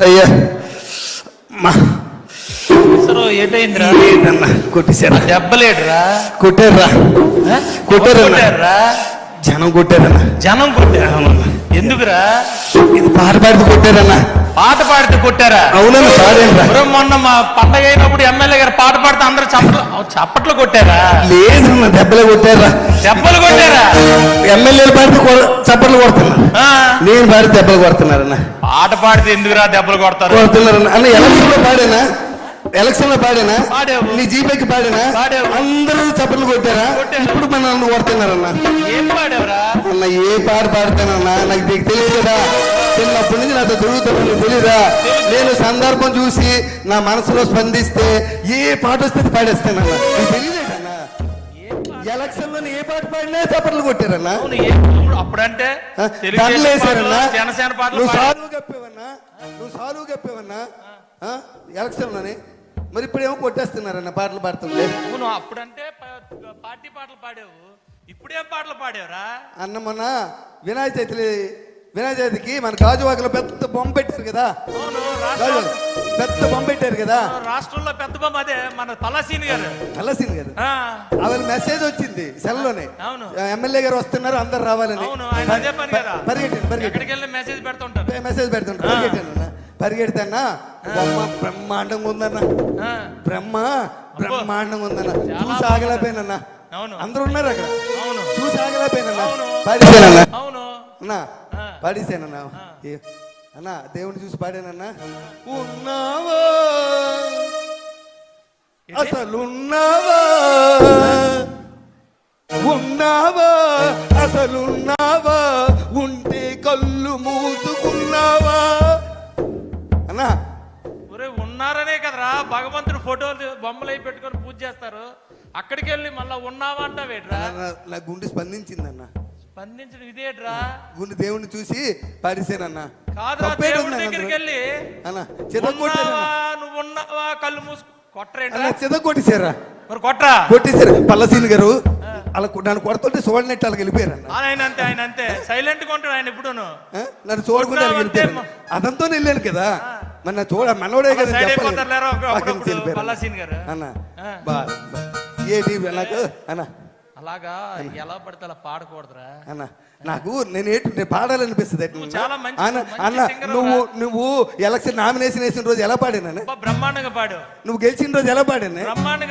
అయ్యా ఏటైందిరా? కొట్టేశారా? దెబ్బలేడురా? కొట్టారా? కొట్టారా? జనం కొట్టారన్నా. జనం కొట్టారా? ఎందుకురా? ఇది పాట పాడితే కొట్టారన్నా. పాట పాడితే కొట్టారా? అవునన్నా. పాడేరా. మొన్న మా పండగ అయినప్పుడు ఎమ్మెల్యే గారు పాట పాడితే అందరూ చప్పట్లు కొట్టారా? లేదన్నా, దెబ్బలే కొట్టారా. దెబ్బలు కొట్టారా? ఎమ్మెల్యేలు పాడితే చప్పట్లు కొడుతున్నారు, నేను పాడితే దెబ్బలు కొడుతున్నారన్నా. పాట పాడితే ఎందుకురా దెబ్బలు కొడుతున్నారన్నా? అన్న ఎలక్షన్ లో పాడేనా? నీ జీపీకి పాడేనా? అందరూ చప్పట్లు కొట్టారా? ఇప్పుడు మన నన్ను కొడుతున్నారన్నా. ఏం పాడేవరా అన్న? ఏ పాట పాడతానన్నా? నాకు తెలియదు కదా, చిన్నప్పటి నుంచి నాతో తిరుగుతాను, తెలీదా? నేను సందర్భం చూసి నా మనసులో స్పందిస్తే ఏ పాట వస్తే పాడేస్తానన్నా. నీకు తెలియదేటన్నా? ఎలక్షన్ లో ఏ పాట పాడినా చప్పట్లు కొట్టారన్నా. అప్పుడంటే జనసేన పాట నువ్వు సాలువు కప్పేవన్నా ఎలక్షన్ లోనే. మరి ఇప్పుడేమో కొట్టేస్తున్నారన్న పాటలు పాడుతుంటే. నువ్వు అప్పుడంటే పార్టీ పాటలు పాడావు, ఇప్పుడేం పాటలు పాడావురా? అన్న మొన్న వినాయక చవితికి మన గాజువాకలో పెద్ద బొమ్మ పెట్టారు కదా. పెద్ద బొమ్మ పెట్టారు కదా రాష్ట్రంలో. పెద్ద బొమ్మ అదే మన తలసీని గారు. ఆవిడ మెసేజ్ వచ్చింది సెల్లోనే, ఎమ్మెల్యే గారు వస్తున్నారు, అందరు రావాలని. మెసేజ్ పెడుతుంటారు. పరిగెడతానా బొమ్మ బ్రహ్మాండంగా ఉందన్న. బ్రహ్మాండంగా ఉందన్న. చూసి ఆగలేకపోయినన్నా. అందరూ ఉన్నారు అక్కడ, చూసి ఆగలేకపోయినన్నా. పాడేసానన్నా అన్నా, పాడేసానన్నా. అన్నా దేవుని చూసి పాడానన్నా. ఉన్నావా అసలున్నావా, ఉన్నావా అసలున్నావా, ఉంటే కళ్ళు మూసుకున్నావా అన్నా. ఒరే ఉన్నారనే కదరా భగవంతుడు ఫోటోలు బొమ్మలు అయి పెట్టుకొని పూజ చేస్తారు. అక్కడికి వెళ్ళి మళ్ళా ఉన్నావా అంటావేట్రా? నా గుండె స్పందించిందన్నా. స్పందించడం ఇదేట్రా? గుండె దేవుడిని చూసి పాడేసానన్నా. కాదురా, దేవుడి దగ్గరికి వెళ్ళి నువ్వు ఉన్నావా కళ్ళు మూసు కొట్టరేంట్రా? కొట్టేశారా? మరి కొట్టరా? కొట్టేశారు. పల్లసీని గారు అలా నన్ను కొడుతుంటే చూడనట్టు వాళ్ళకి వెళ్ళిపోయారు. ఆయన అంతే సైలెంట్ గా ఉంటాడు ఆయన. ఎప్పుడు నన్ను చూడకుండా వెళ్ళిపోయారు. అదంతా వెళ్ళాను కదా, మరి నా చూడ మనోడే కదా అన్న. ఏది నాకు అన్న అలాగా ఎలా పడితే అలా పాడకూడదురా అన్న. నాకు నేను పాడాలనిపిస్తుంది అన్న. నువ్వు ఎలక్షన్ నామినేషన్ వేసిన రోజు ఎలా పాడాను? బ్రహ్మాండంగా పాడావు. నువ్వు గెలిచిన రోజు ఎలా పాడాను?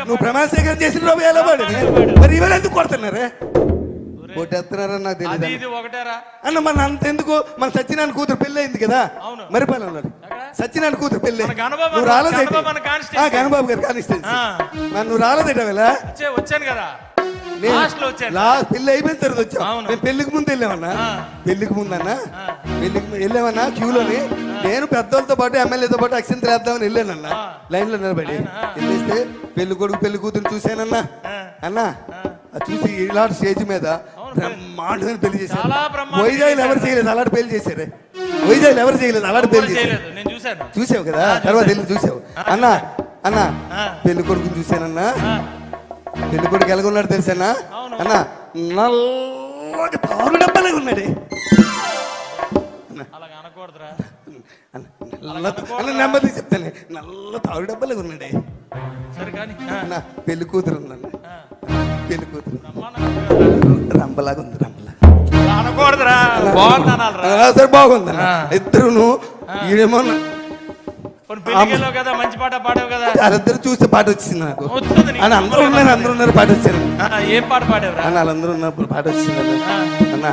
నువ్వు ప్రమాణ స్వీకారం చేసిన రోజు ఎలా పాడాను? మరి ఇవాళ ఎందుకు కొడుతున్నారే? కొట్టేస్తున్నారని నాకు తెలియదు అన్న. మన అంతెందుకు, మన సత్యనారాయణ కూతురు పెళ్లి అయింది కదా మరిపాలెంలో. సత్యనారాయణ కూతురు పెళ్లి నువ్వు రాలేదే? గణబాబు గారు కానిస్టెన్సీ. నువ్వు రాలేదేట వేళ? వచ్చాను కదా, పెళ్లి అయిపోయిన తర్వాత వచ్చావు. మేము పెళ్లికి ముందు వెళ్ళామన్నా. పెళ్లికి ముందన్నా వెళ్ళామన్నా క్యూలోని. నేను పెద్దలతో పాటు ఎమ్మెల్యేతో పాటు అక్షంతలు వేద్దామని వెళ్ళానన్నా. లైన్ లో నిలబడి వెళ్ళేస్తే పెళ్లి కొడుకు పెళ్లి కూతురు చూశానన్నా. అన్నా అది చూసి ఇలాంటి స్టేజ్ మీద బ్రహ్మాండమైన పెళ్లి చేశారు. వైజాగ్లో ఎవరు చేయలేదు అలాంటి పెళ్లి చేశారు. వైజాగ్లో ఎవరు చేయలేదు అలాంటి పెళ్లి చేశారు. చూసావు కదా, తర్వాత వెళ్ళి చూసావు అన్నా. అన్నా పెళ్లి కొడుకుని చూశానన్నా. పెళ్లి కొడుకు ఎలాగున్నాడు తెలుసానా అన్నా? నల్లగా తారు డబ్బాలాగా ఉన్నాడే. నెమ్మది చెప్తానే, నల్ల తారు డబ్బాలాగా ఉన్నాడే అన్నా. పెళ్లి కూతురు ఉందన్న. పెళ్లి కూతురు రంబలాగా ఉంది. సరే బాగుందన్న. ఇద్దరును ఏమో మంచి పాట పాడావు కదా. వాళ్ళిద్దరు చూస్తే పాట వచ్చింది నాకు. అందరూ ఉన్నారు పాట వచ్చాను. ఏం పాట పాడావు అన్న? వాళ్ళందరూ ఉన్నప్పుడు పాట వచ్చింది అన్న.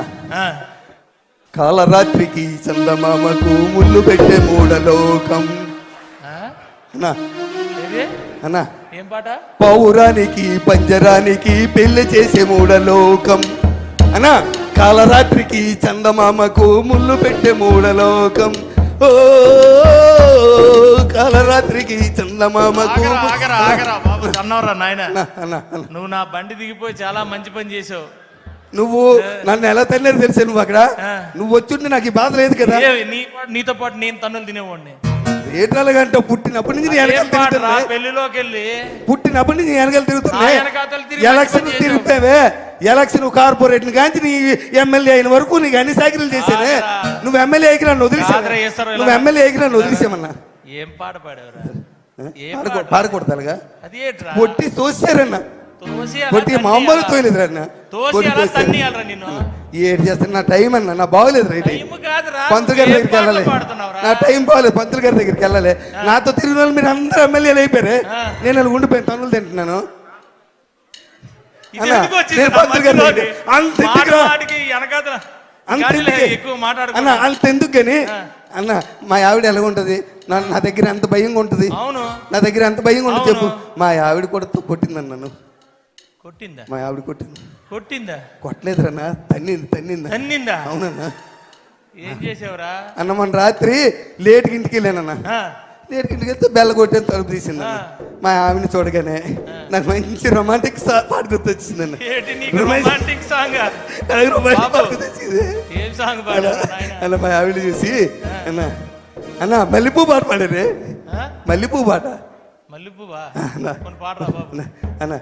కాలరాత్రికి చందమామకు ముళ్ళు పెట్టే మూడలోకం అన్నా. అన్నా ఏం పాట? పౌరానికి పంజరానికి పెళ్లి చేసే మూడలోకం అన్నా. కాలరాత్రికి చందమామకు ముళ్ళు పెట్టే మూడలోకం. ఓ కాలరాత్రికి చందమామకు. నువ్వు నా బండి దిగిపోయి చాలా మంచి పని చేసావు. నువ్వు నన్ను ఎలా తన్నారు తెలుసా? నువ్వు అక్కడ నువ్వు వచ్చుంటే నాకు ఈ బాధ లేదు కదా. నీతో పాటు నేను తన్నులు తినేవాడిని. ఏటాలంటే పుట్టినప్పటి నుంచి నీ వెనకాల ఏం పాటరా తిరుగుతున్నా పెళ్లిలోకి వెళ్ళి పుట్టినప్పటి నుంచి నీ వెనకాల తిరుగుతున్నా ఆ వెనకాతలు తిరిగి ఎలక్షన్ పని చేసావు. తిరుగుతావే ఎలక్షన్ కార్పొరేట్ కాంచి నీ ఎమ్మెల్యే అయిన వరకు నీకు అన్ని సైకిల్ చేశానే ఆదరా. నువ్వు ఎమ్మెల్యే ఎగిరా వదిలేసా ఆదరా చేస్తారు ఇలా. నువ్వు ఎమ్మెల్యే ఎగిరా వదిలేసామన్నా ఏం పాట పాడేవరా ఏం పాడకూడదు అది ఏంట్రా కొట్టి తోసారన్న తోసి కొట్టి మామూలు తోయలేదు అన్న తోసి అలా తన్నియాలరా నిన్ను ఏడు చేస్తాను నా టైం అన్న నా బాగోలేదు రైట్ టైం కాదురా పంతులు గారి ఏం దగ్గరికి వెళ్ళాలి పాటలు పాడుతున్నావురా? నా టైం బాగోలేదు పంతులు గారి దగ్గరికి వెళ్ళాలి నాతో తిరిగిన వాళ్ళు మీరు అందరూ ఎమ్మెల్యేలు అయిపోయారు నేను అలా ఉండిపోయాను తన్నులు తింటున్నాను ఇది అన్న, ఎందుకు వచ్చింది నేను నా పంతులు గారి మధ్యలోకి? దగ్గరికి అంత ఎందుకురా? మాటకి వెనకాతల అంత గాలిలో ఎందుకే? ఎక్కువ అన్న మాట్లాడుకున్నా అంత ఎందుకు కానీ అన్న మా ఆవిడ ఎలాగ ఉంటది నా దగ్గర ఎంత భయంగా ఉంటది అవును నా దగ్గర ఎంత భయంగా ఉంటుంది చెప్పు అవును. మా ఆవిడ కూడా కొట్టిందన్న నన్ను కొట్టిందా మా ఆవిడ కొట్టింది కొట్టిందా కొట్టలేదురన్నా తన్నిందా తన్నిందా అవునన్నా ఏం చేసావురా అన్న మన రాత్రి లేట్కి ఇంటికి వెళ్ళానన్న ఆ, లేట్కి ఇంటికి వెళ్తే బెల్ల కొట్టే తలుపు తీసింది మా ఆవిడని చూడగానే నాకు మంచి రొమాంటిక్ పాట గుర్తొచ్చిందన్న ఏంటి నీకు రొమాంటిక్ సాంగ్ నాకు రొమాంటిక్ బాబు. పాట గుర్తొచ్చింది ఏం సాంగ్ పాడారా నాయనా? అన్న మా ఆవిడ చూసి అన్న అన్న మల్లెపూ పాట పాడారే ఆ? మల్లెపూ పాట మల్లెపువ్వా అన్న. కొన్ని పాడరా బాబు అన్న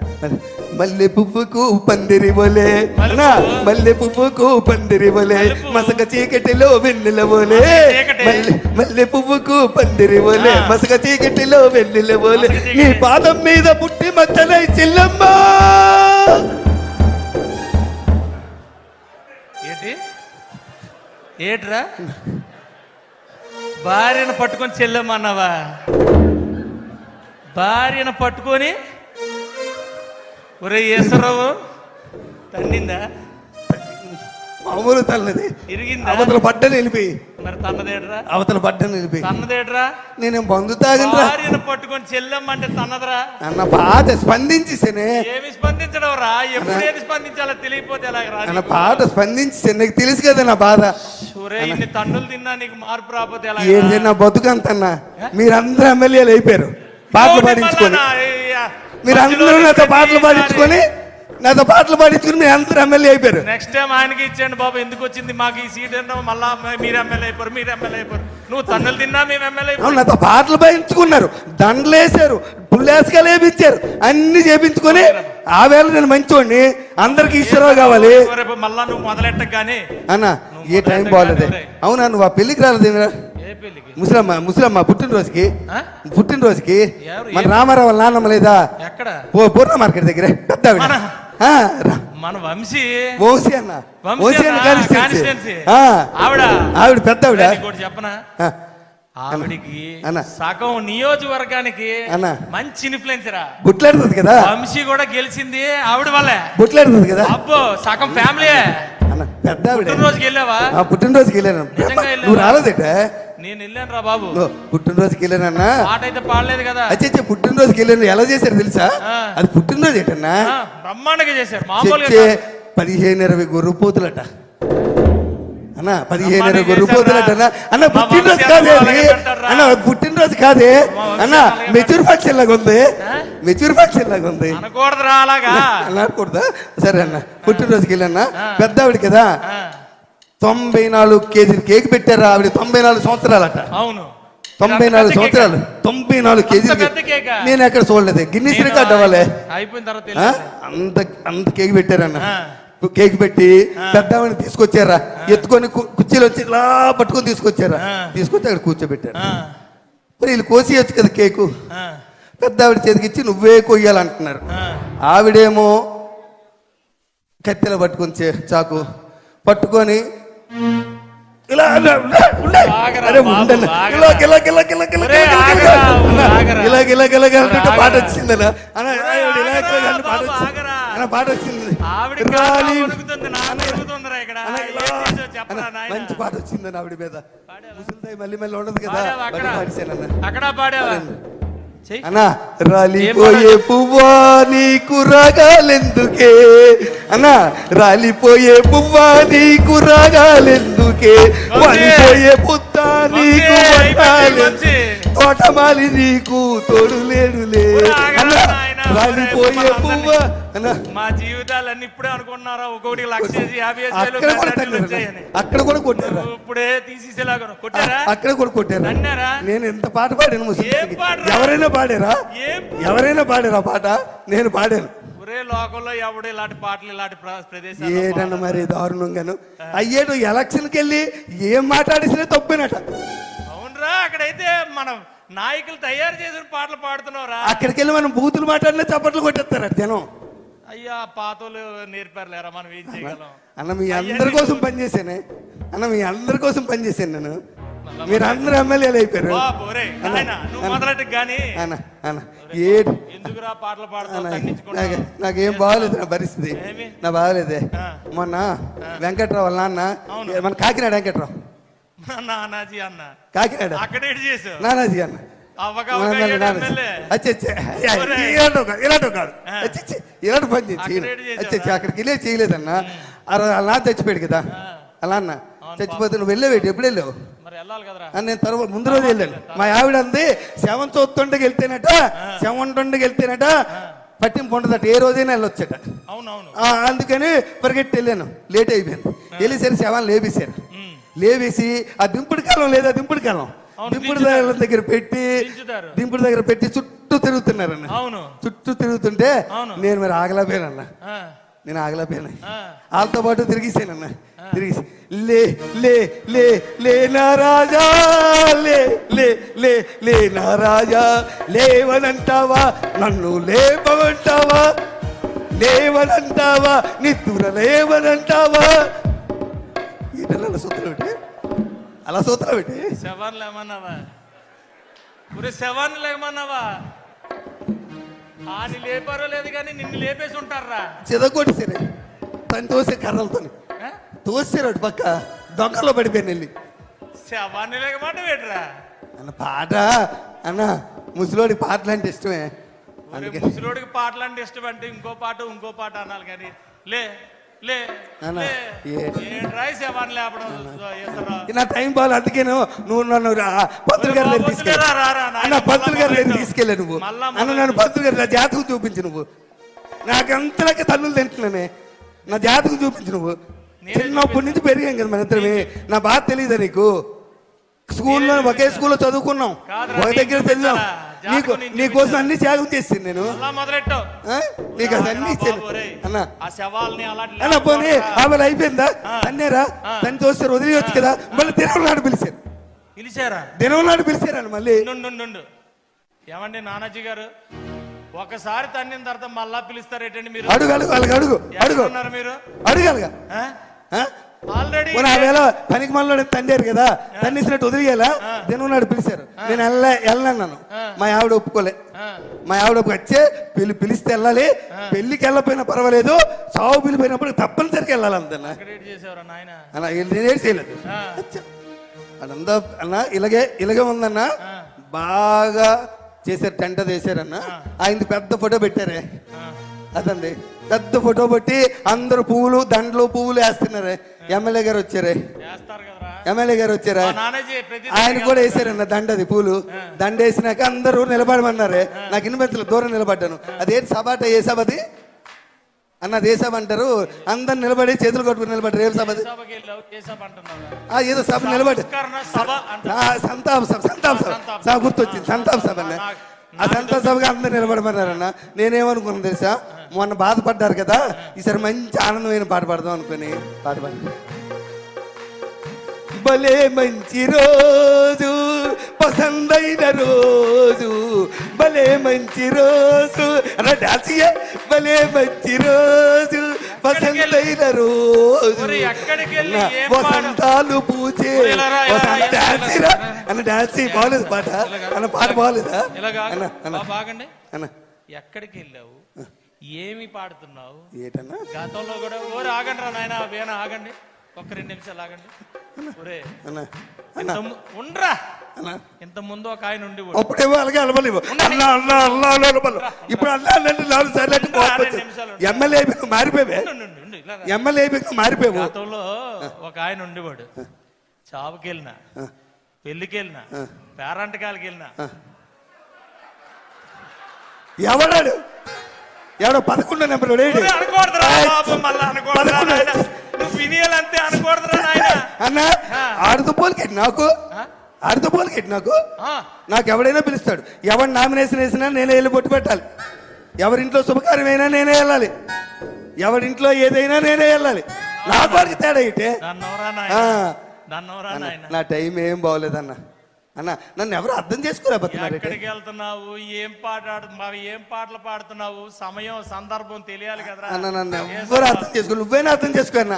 మల్లె పువ్వుకు పందిరి బోలే అన్న మల్లెపువ్వు. మల్లె పువ్వుకు పందిరి బోలే మల్లెపువ్వు. మసక చీకటిలో వెన్నెల బోలే చీకటి. మల్లె పువ్వుకు పందిరి బోలే ఆ. మసక చీకటిలో వెన్నెల బోలే మసక చీకటి. నీ పాదం మీద పుట్టి మచ్చలై చెల్లమ్మ ఏంటి ఏట్రా భార్యను పట్టుకొని చెల్లెమ్మన్నావా భార్యను పట్టుకొని ఒరే ఈశ్వరరావు తన్నిందా మామూలు తల్లది ఇరిగిందా అవతల పడ్డని వెళ్ళిపోయి మరి తన్నదేట్రా అవతల పడ్డని వెళ్ళిపోయి తన్నదేట్రా నేనేం బంధు తాగనరా భార్యను పట్టుకొని చెల్లెమ్మంటే తన్నదరా అన్న పాట స్పందించేసేనే ఏమి స్పందించడం రా ఎప్పుడు ఏది స్పందించాలో తెలియపోతే ఎలాగ అన్న రా పాట స్పందించేసే నీకు తెలుసు కదా నా బాధ ఒరే ఇన్ని తన్నులు తిన్నా నీకు మార్పు రాకపోతే ఎలా ఏంటి నా బతుకంతన్నా మీరందరూ ఎమ్మెల్యేలు అయిపోయారు పాటలు పాడించుకొని మీరందరూ నాతో పాటలు పాడించుకొని మీరు అందరూ ఎమ్మెల్యే అయిపోయారు నెక్స్ట్ టైం ఆయనకి ఇచ్చేయండి బాబు ఎందుకు వచ్చింది మాకు ఈ సీట్ అంటే మళ్ళా మీరు ఎమ్మెల్యే అయిపోరు మీరు ఎమ్మెల్యే అయిపోరు నువ్వు తన్నులు తిన్నా మేము ఎమ్మెల్యే అయిపోరు అవును నాతో పాటలు పాడించుకున్నారు దండలు వేసారు పుల్లేసుకలు వేపించారు అన్ని చేపించుకొని ఆ వేళ నేను మంచోడిని అందరికి ఈశ్వరరావు కావాలి రేపు మళ్ళా నువ్వు మొదలెట్టగానే అన్న ఏ టైం బాగోలేదే అవునా నువ్వు ఆ పెళ్లికి రాలేదు ఏ పెళ్ళికి ముసలమ్మ పుట్టినరోజుకి ఆ? ఎవరు? మన రామారావు వాళ్ళ నాన్నమ్మ లేదా ఎక్కడ పూర్ణ మార్కెట్ దగ్గర పెద్ద ఆవిడ. మన- ఆ, మన వంశీ వంశీ అన్న వంశీ అన్న కాన్స్టిట్యున్సీ. కాన్స్టిట్యున్సీ. ఆవిడ ఆవిడ పెద్ద ఆవిడ ఇంకోటి చెప్పనా ఆ, ఆవిడికి అన్న. సగం నియోజకవర్గానికి అన్న. మంచి ఇన్ఫ్లుయెన్సరా బుట్లాడుతుంది కదా వంశీ కూడా గెలిచింది ఆవిడ వల్లే బుట్లాడుతుంది కదా అబ్బో సగం ఫ్యామిలీ అన్న పెద్ద ఆవిడ పుట్టినరోజుకి వెళ్ళావా ఆ, పుట్టినరోజుకి వెళ్ళాను నిజంగా వెళ్ళావా? నువ్వు రాలేదట నేను వెళ్ళాను రా బాబు పుట్టినరోజుకి వెళ్ళానన్నా పాట అయితే పాడలేదు కదా అచ్చే పుట్టినరోజుకి వెళ్ళాను ఎలా చేశారు తెలుసా ఆ. అది పుట్టినరోజు ఏంటన్నా ఆ, బ్రహ్మాండంగా చేశారు మామూలుగా చెచ్చే కాదు. 15-20 గొర్రె పోతులట అన్న 15-20 అమ్మాయి గొర్రె చేశారా? పోతులట అన్న మా పుట్టినరోజు వంశీ కాదే అన్న అది. అలాగే అంటారా? అన్న పుట్టినరోజు కాదే మా వంశీ అన్న అలాగే మెచ్యూర్ ఫంక్షన్ లాగా ఉంది ఆ? మెచ్యూర్ ఫంక్షన్ లాగా ఉంది అనకూడదురా అలాగా అనకూడదా సరే అన్న పుట్టినరోజుకి వెళ్ళన్నా ఆ. పెద్ద ఆవిడ కదా ఆ, 94 కేజీలు కేక్ పెట్టారా ఆవిడ 94 సంవత్సరాలట అవును 94 సంవత్సరాలు 94 కేజీలు అంత పెద్ద కేకా? నేను ఎక్కడ చూడలేదు గిన్నీస్ నేను రికార్డ్ అవ్వాలి అయిపోయిన తర్వాత ఆ? తెలియదు. అంత అంత కేక్ పెట్టారన్న ఆ. కేక్ పెట్టి పెద్దవాడిని తీసుకొచ్చారా ఎత్తుకొని కుర్చీలు వచ్చి ఇలా పట్టుకొని తీసుకొచ్చారా ఆ. తీసుకొచ్చి అక్కడ కూర్చోబెట్టారు ఆ, మరి వీళ్ళు కోసేయచ్చు కదా కేకు ఆ, పెద్దావిడ చేతికిచ్చి నువ్వే కొయ్యాలంటున్నారు ఆ. ఆవిడేమో కత్తెల పట్టుకొని చాకు పట్టుకొని ఇలా ఆగరా అరే బాబు, ఉండన్న. ఆగరా. ఇలా గిలా గిలా గిలా గిలా ఒరే, గిలా గిలా ఆగరా, అన్న, ఆగరా. ఇలా గిలా గిలా గిలా అంటుంటే పాట ఆగరా. వచ్చిందన్న అన్న ఒరే, ఆవిడ ఇలా ఆగరా గిలా అంటూ పాట బాబు, వచ్చింది ఆగరా. అన్న పాట వచ్చింది ఆవిడ రాలి. ఉడుకుతుంది నాకు ఉడుకుతుందిరా ఇక్కడ అన్న, ఏం ఇలా. చేసావు చెప్పరా అన్న, నాయనా? మంచి పాట వచ్చిందని ఆవిడ మీద ముసలిదాయి మళ్ళీ మళ్ళీ ఉండదు కదా పాడావా అక్కడ? బట్టి పాడిశానన్న అక్కడ పాడావా చెయ్యి. అన్నా రాలిపోయే పువ్వా నీకు రాగాలెందుకే అన్నా రాలిపోయే పువ్వా నీకు రాగాలెందుకే వాలిపోయే పుత్తా నీకు మంచి, వట్టాలెందుకే? మంచి. తోటమాలి నీకు తోడు లేడులే ఆగరా అన్నా నాయనా. రాలిపోయే పువ్వా అన్న. మా జీవితాలన్నీ ఇప్పుడే అనుకుంటున్నారా ఒక్కొక్కటి 1,50,000 అక్కడ కూడా వచ్చాయని అక్కడ కూడా కొట్టారా? ఇప్పుడే తీసేసేలాగా కొట్టారా? అక్కడ కూడా కొట్టారా? అన్నారా? నేను ఎంత పాట పాడాను ఏం పాడరా? ఎవరైనా పాడారా? ఏం ఎవరైనా పాడారా పాట? నేను పాడాను. ఒరే లోకంలో ఎవడు ఇలాంటి పాటలు ఇలాంటి ప్రదేశాలు ఏటన్నా మరి దారుణంగాను అయ్యేటు ఎలక్షన్కి వెళ్ళి ఏం మాట్లాడేసినా తప్పేనట. అవునరా, అక్కడైతే మనం నాయకులు తయారు చేసిన పాటలు పాడుతున్నావురా. అక్కడికి వెళ్ళి మనం బూతులు మాట్లాడినా చప్పట్లు కొట్టేస్తారట జనం. అయ్యా పాతోలు నేర్పారులేరా, మనం ఏం చేయగలం? అన్న మీ అందరి కోసం పనిచేసానే అన్న, మీ అందరి కోసం పనిచేసాను నేను. మీరు అందరూ ఎమ్మెల్యేలు అయిపోయారు. ఎందుకురా పాటలు పాడుతున్నావు? నాకేం బాగలేదు నా పరిస్థితి, నా బాగలేదే. మొన్న వెంకట్రావు వాళ్ళ నాన్న, మన కాకినాడ వెంకట్రావు నానాజీ అన్న, కాకినాడ అక్కడే చేసావు నానాజీ అన్న ఇలాంటి పని చేసి అక్కడికి వెళ్ళే చేయలేదన్న. అలా చచ్చిపోయాడు కదా అలా అన్న. చచ్చిపోతే నువ్వు వెళ్ళేవేటి? ఎప్పుడు వెళ్ళావు? నేను తర్వాత ముందు రోజు వెళ్ళాను. మా ఆవిడ అంది శవం చూస్తుండకి వెళ్తేనట, శవం ఉండకి వెళ్తేనట పట్టింపు ఉండదట, ఏ రోజైనా వెళ్ళొచ్చట. అందుకని పరిగెట్టి వెళ్ళాను, లేట్ అయిపోయింది. వెళ్ళేసరి శవాన్ని లేపేశారు. లేవేసి ఆ దింపుడు కాలం లేదా, దింపుడు కాలం దింపుడు దగ్గర పెట్టి చుట్టూ తిరుగుతున్నారన్న. చుట్టూ తిరుగుతుంటే నేను మరి ఆగలేకపోయానన్న. నేను ఆగలేకపోయాను, వాళ్ళతో పాటు తిరిగిసానన్న. తిరిగి లే లే లే లే నా రాజా, లే లే లే లే నా రాజా, లేవనంటావా నన్ను లేపమంటావా, లేవనంటావా నిద్ర లేవనంటావా. ఈటల సూత్రం పెట్టి అలా సూత్రం పెట్టి శవాన్ని లేమన్నావా? శవాన్ని లేమన్నావా? ఆని లేపారో లేదు కానీ నిన్ను లేపేసి ఉంటారా? చెదగొట్టేసారు తను తోసే కర్రలతో తోసారు అటు పక్క దొంగలో పడిపోయాను వెళ్ళి. శవాన్ని లేకమాట వేటరా అన్న పాట అన్న. ముసలోడికి పాటలు అంటే ఇష్టమే. ముసలోడికి పాటలు అంటే ఇష్టం అంటే ఇంకో పాట అనాలి కానీ లే లే శవాన్ని లేపడం నా టైం బాగా. అందుకేను నువ్వు నన్ను పంతులు గారి దగ్గర తీసుకెళ్ళా, పంతులు గారి దగ్గర తీసుకెళ్ళా నువ్వు అన్న. నన్ను పంతులు గారి నా జాతకం చూపించు నువ్వు. నాకంతలాగే తల్లులు తింటున్నానే, నా జాతకం చూపించు నువ్వు. చిన్నప్పటి నుంచి పెరిగాం కదా మన ఇద్దరమే. నా బాధ తెలియదా నీకు? స్కూల్లో ఒకే స్కూల్లో చదువుకున్నాం, ఒక దగ్గర చదివాం. నీకోసం అన్ని త్యాగం చేసింది నేను. నీకు అది అన్ని ఇచ్చాను అన్న. అన్న పోనీ ఆమె అయిపోయిందా? అన్నేరా తను చూస్తారు, వదిలేయచ్చు కదా. మళ్ళీ దినం నాడు పిలిచారా? దినం నాడు పిలిచారని మళ్ళీ. ఏమండి నానాజీ గారు, ఒకసారి తన్నిన తర్వాత మళ్ళా పిలుస్తారేటండి మీరు? అడుగు అడుగు వాళ్ళకి అడుగు అడుగు మీరు అడగాలిగా. ఆల్రెడీ ఆవేళ పనికి మళ్ళీ తండారు కదా, తన్నేసినట్టు వదిలేయాలా? దినం నాడు పిలిచారు, నేను వెళ్ళన్నాను. మా ఆవిడ ఒప్పుకోలే. మా ఆవిడ వచ్చే పిలిస్తే వెళ్ళాలి, పెళ్లికి వెళ్ళపోయినా పర్వాలేదు, సాగు పిలిపోయినప్పుడు తప్పనిసరికి వెళ్ళాలి అంతన్నా. అలా నేనేం చేయలేదు అదంతా అన్న. ఇలాగే ఉందన్న. బాగా చేశారు, టెంట చేశారన్న. ఆయనది పెద్ద ఫోటో పెట్టారే, అదండి పెద్ద ఫోటో పెట్టి అందరు పువ్వులు దండలు పువ్వులు వేస్తున్నారే. ఎమ్మెల్యే గారు వచ్చారే, ఎమ్మెల్యే గారు వచ్చారా, ఆయన కూడా వేసారన్న దండది పూలు. దండ వేసినాక అందరూ నిలబడమన్నారే. నాకు ఇన్వెంతలు దూరం నిలబడ్డాను. అదేంటి సభ అంటే ఏ సభ అది అన్నది? ఏ సభ అంటారు? అందరు నిలబడి చేతులు కొట్టుకుని నిలబడ్డారు. ఏం సభ అది? ఏదో సభ నిలబడి సంతాప సభ, సంతాప సభ గుర్తొచ్చింది, సంతాప సభ అన్న. ఆ సంతాప సభగా అందరు నిలబడమన్నారన్న. నేనేమనుకున్నాను తెలుసా, మొన్న బాధపడ్డారు కదా, ఈసారి మంచి ఆనందమైన పాట పాడదాం అనుకుని పాట పాడి. భలే మంచి రోజు, పసందైన రోజు, భలే మంచి రోజు అన్న డాన్స్. భలే మంచి రోజు, పసందైన రోజు, వసంతాలు పూచే డాన్స్ అన్న. డాన్స్ బాగలేదు పాట అన్న, పాట బాగలేదా బాగండి అన్న? ఎక్కడికి వెళ్ళావు? ఏమి పాడుతున్నావు? ఏటన్నా గతంలో కూడా ఓరే ఆగండి రా నాయన, వేనా ఆగండి, ఒక్క 2 నిమిషాలు ఆగండి. ఒరే ఉండరా, ఇంత ముందు ఒక ఆయన ఉండి అప్పుడేమో అలాగే అలవలేవు. ఇప్పుడు ఎమ్మెల్యే మారిపోయావే, ఎమ్మెల్యే మారిపోయావు. గతంలో ఒక ఆయన ఉండేవాడు. చావుకి వెళ్ళినా, పెళ్లికి వెళ్ళినా, పేరంటకాలకి వెళ్ళినా ఎవడాడు ఎవడో 11 నెంబర్ ఒరే, అనకూడదురా బాబు, మళ్ళా అనకూడదురా నాయనా. నువ్వు వినియాలంతే, అనకూడదురా నాయనా. అన్న ఆడితో పోలికెట్టి నాకు నాకు ఎవడైనా పిలుస్తాడు. ఎవరు నామినేషన్ వేసినా నేనే వెళ్ళి బొట్టు పెట్టాలి. ఎవరింట్లో శుభకార్యమైనా నేనే వెళ్ళాలి. ఎవరింట్లో ఏదైనా నేనే వెళ్ళాలి. నా వాడికి తేడా ఇటే. నా టైం ఏం బాగోలేదన్న. అన్న నన్ను ఎవరు అర్థం చేసుకోలేకపోతున్నారు. ఎక్కడికి వెళ్తున్నావు, ఏం పాటలు పాడుతున్నావు, సమయం సందర్భం తెలియాలి కదరా. అన్న నన్ను ఎవరు అర్థం చేసుకో. నువ్వైనా అర్థం చేసుకో అన్న.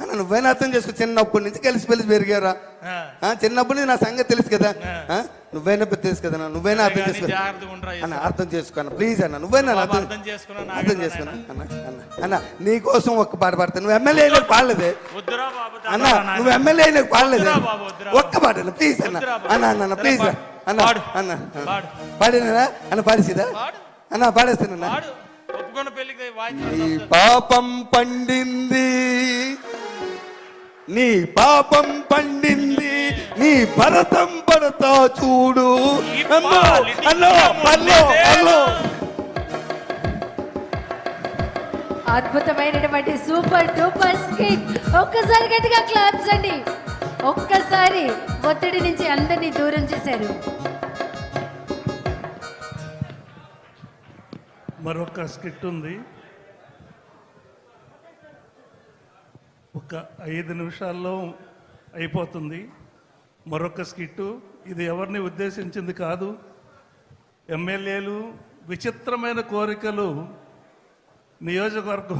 అన్న నువ్వైనా అర్థం చేసుకో. చిన్నప్పటి నుంచి కలిసి పెరిగారా. చిన్నప్పటి నుంచి నా సంగతి తెలుసు కదా. నువ్వైనా తెలుసు కదా. నువ్వైనా అర్థం చేసుకో అన్న. అర్థం చేసుకో ప్లీజ్ అన్న. నువ్వైనా అర్థం చేసుకున్నా అన్న. అన్న నీ కోసం ఒక్క పాట పాడతాను. నువ్వు ఎమ్మెల్యే అయినా పాడలేదే అన్న. నువ్వు ఎమ్మెల్యే అయినా పాడలేదే. ఒక్క పాట అన్న ప్లీజ్ అన్న. అన్న ప్లీజ్ అన్న. అన్న పాడినా అన్న. పాడేసిదా అన్న? పాడేస్తానన్నా. నీ పాపం పండింది, నీ పాపం పండింది, నీ భరతం పడతా చూడు. అద్భుతమైనటువంటి సూపర్ డూపర్ స్కిట్. ఒక్కసారి గట్టిగా క్లాప్స్ అండి. ఒక్కసారి ఒత్తిడి నుంచి అందరినీ దూరం చేశారు. మరొక స్కిట్ ఉంది. ఒక 5 నిమిషాల్లో అయిపోతుంది మరొక స్కిట్టు. ఇది ఎవరిని ఉద్దేశించింది కాదు. ఎమ్మెల్యేలు విచిత్రమైన కోరికలు నియోజకవర్గం